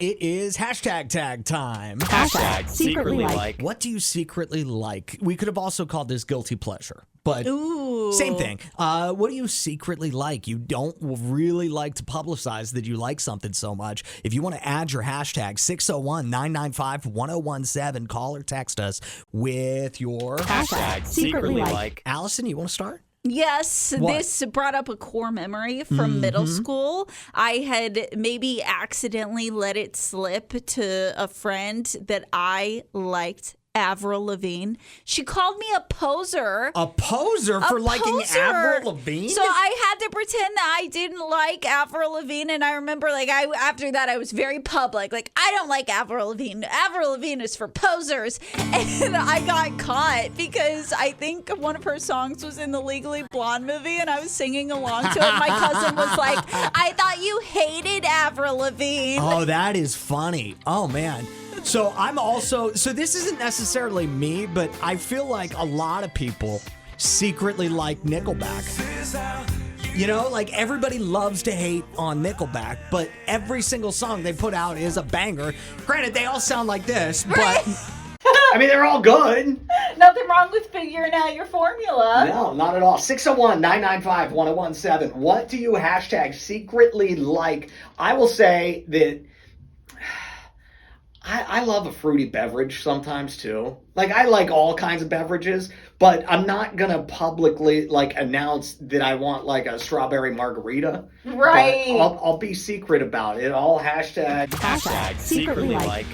It is hashtag tag time. Hashtag secretly like. What do you secretly like? We could have also called this guilty pleasure, but Ooh. same thing. What do you secretly like? You don't really like to publicize that you like something so much. If you want to add your hashtag, 601-995-1017, call or text us with your Hashtag secretly like. Allison, you want to start? Yes, What? this brought up a core memory from middle school. I had maybe accidentally let it slip to a friend that I liked Avril Lavigne. She called me a poser. A poser for liking poser. Avril Lavigne? So I had to pretend that I didn't like Avril Lavigne, and I remember, after that, I was very public. Like, I don't like Avril Lavigne. Avril Lavigne is for posers, and I got caught because I think one of her songs was in the Legally Blonde movie, and I was singing along to it. My cousin was like, "I thought you hated Avril Lavigne." Oh, that is funny. Oh, man. So this isn't necessarily me, but I feel like a lot of people secretly like Nickelback. You know, like everybody loves to hate on Nickelback, but every single song they put out is a banger. Granted, they all sound like this, but I mean, they're all good. Nothing wrong with figuring out your formula. No, not at all. 601-995-1017. What do you hashtag secretly like? I will say that I love a fruity beverage sometimes too. Like, I like all kinds of beverages, but I'm not going to publicly announce that I want like a strawberry margarita. Right. But I'll be secret about it. I'll Hashtag secretly like.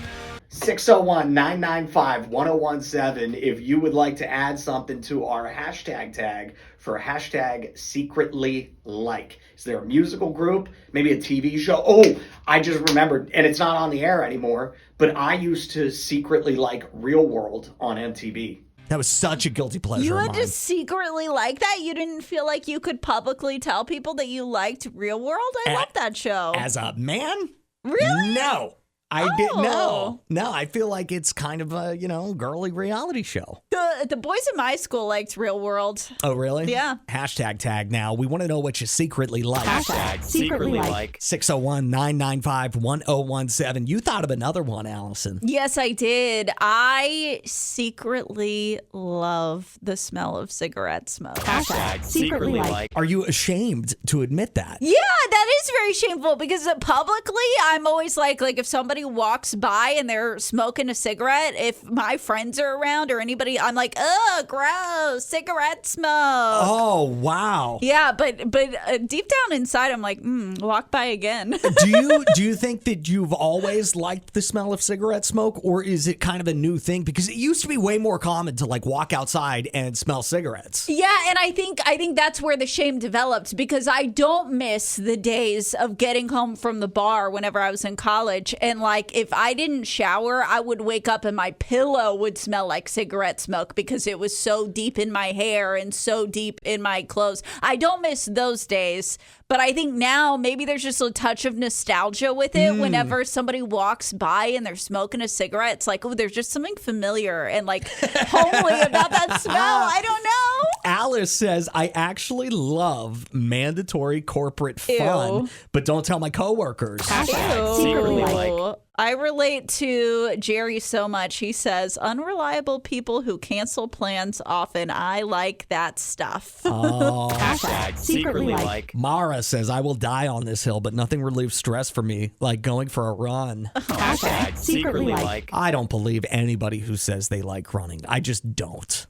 601-995-1017 if you would like to add something to our hashtag tag for hashtag secretly like. Is there a musical group? Maybe a TV show? Oh, I just remembered, and it's not on the air anymore, but I used to secretly like Real World on MTV. that was such a guilty pleasure You of had mine. to secretly like that? You didn't feel like you could publicly tell people that you liked Real World? I love that show. As a man? Really? No. I didn't know. Oh. No, I feel like it's kind of a, girly reality show. The boys in my school liked Real World. Oh, really? Yeah. Hashtag tag now. We want to know what you secretly like. Hashtag secretly like. 601-995-1017. You thought of another one, Allison. Yes, I did. I secretly love the smell of cigarette smoke. Hashtag secretly like. Are you ashamed to admit that? Yeah, that is very shameful because publicly I'm always like if somebody walks by and they're smoking a cigarette, if my friends are around or anybody, I'm like, oh, gross, cigarette smoke. Oh, wow. Yeah, but deep down inside, I'm like, walk by again. Do you think that you've always liked the smell of cigarette smoke, or is it kind of a new thing? Because it used to be way more common to walk outside and smell cigarettes. Yeah, and I think that's where the shame developed because I don't miss the days of getting home from the bar whenever I was in college and if I didn't shower, I would wake up and my pillow would smell like cigarette smoke because it was so deep in my hair and so deep in my clothes. I don't miss those days, but I think now maybe there's just a touch of nostalgia with it. Whenever somebody walks by and they're smoking a cigarette, it's like, oh, there's just something familiar and homely about that smell. I don't know. Alice says, I actually love mandatory corporate fun, Ew. but don't tell my coworkers. Hashtag secretly like. I relate to Jerry so much. He says, unreliable people who cancel plans often. I like that stuff. Oh. Hashtag secretly like. Mara says, I will die on this hill, but nothing relieves stress for me like going for a run. Hashtag secretly like. I don't believe anybody who says they like running. I just don't.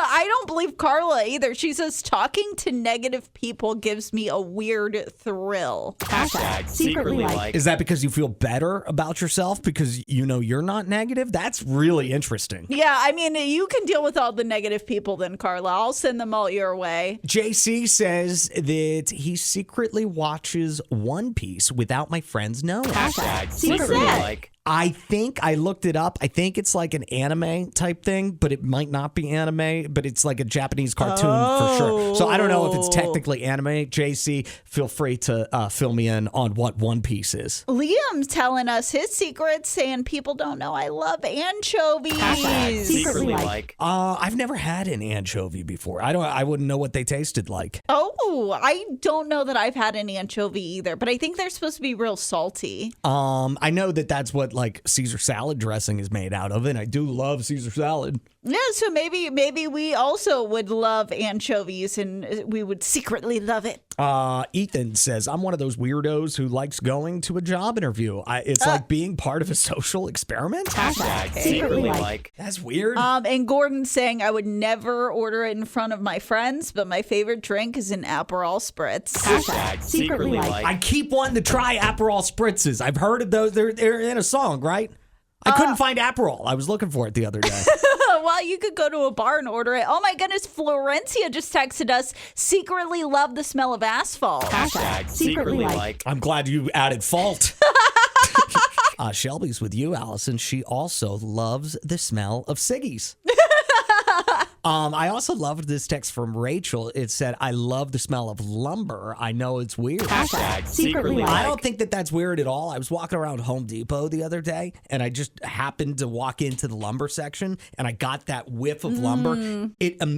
I don't believe Carla either. She says, talking to negative people gives me a weird thrill. Hashtag secretly like. Is that because you feel better about yourself because you're not negative? That's really interesting. Yeah, I mean, you can deal with all the negative people then, Carla. I'll send them all your way. JC says that he secretly watches One Piece without my friends knowing. Hashtag secretly that? like. I think I looked it up. I think it's like an anime type thing, but it might not be anime, but it's like a Japanese cartoon for sure. So I don't know if it's technically anime. JC, feel free to fill me in on what One Piece is. Liam's telling us his secrets, saying people don't know I love anchovies. Secretly like. I've never had an anchovy before. I wouldn't know what they tasted like. Oh, I don't know that I've had an anchovy either, but I think they're supposed to be real salty. I know that that's what like Caesar salad dressing is made out of, and I do love Caesar salad. Yeah, so maybe we also would love anchovies and we would secretly love it. Ethan says, I'm one of those weirdos who likes going to a job interview. It's like being part of a social experiment. Secretly like. That's weird. And Gordon's saying I would never order it in front of my friends, but my favorite drink is an Aperol Spritz. Secretly like. I keep wanting to try Aperol Spritzes. I've heard of those. They're in a song, right? I couldn't find Aperol. I was looking for it the other day. Well, you could go to a bar and order it. Oh my goodness, Florencia just texted us, secretly love the smell of asphalt. Secretly like. I'm glad you added fault. Shelby's with you, Allison. She also loves the smell of ciggies. I also loved this text from Rachel. It said, I love the smell of lumber. I know it's weird. Secretly like. I don't think that that's weird at all. I was walking around Home Depot the other day, and I just happened to walk into the lumber section, and I got that whiff of lumber.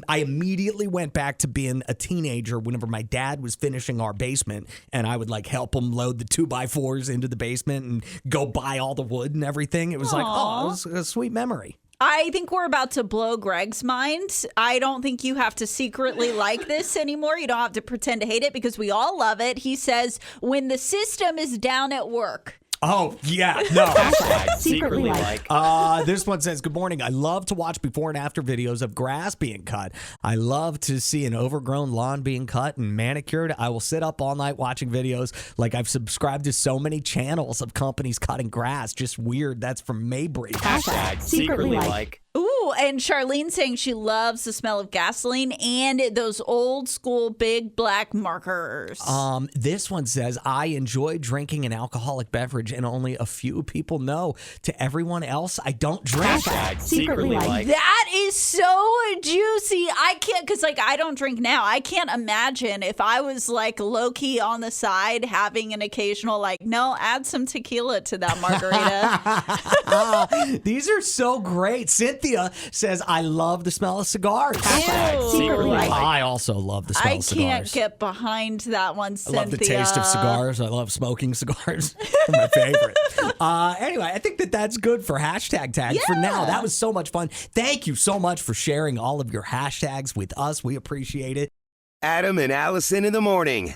I immediately went back to being a teenager whenever my dad was finishing our basement, and I would like help him load the 2x4s into the basement and go buy all the wood and everything. It was like, oh, it was a sweet memory. I think we're about to blow Greg's mind. I don't think you have to secretly like this anymore. You don't have to pretend to hate it because we all love it. He says, when the system is down at work. Oh, yeah, no. Secretly like. This one says, good morning. I love to watch before and after videos of grass being cut. I love to see an overgrown lawn being cut and manicured. I will sit up all night watching videos like I've subscribed to so many channels of companies cutting grass. Just weird. That's from Mabry. Secretly like. Ooh, and Charlene saying she loves the smell of gasoline and those old school big black markers. This one says, I enjoy drinking an alcoholic beverage and only a few people know. To everyone else, I don't drink. Secretly like. That is so juicy. I can't, because like I don't drink now. I can't imagine if I was like low key on the side having an occasional like, no, add some tequila to that margarita. These are so great. Cynthia says, I love the smell of cigars. Secretly like. I also love the smell I of cigars. can't get behind that one, I Cynthia. love the taste of cigars. I love smoking cigars. They're my favorite. Anyway, I think that that's good for hashtag tags for now. That was so much fun. Thank you so much for sharing all of your hashtags with us. We appreciate it. Adam and Allison in the morning.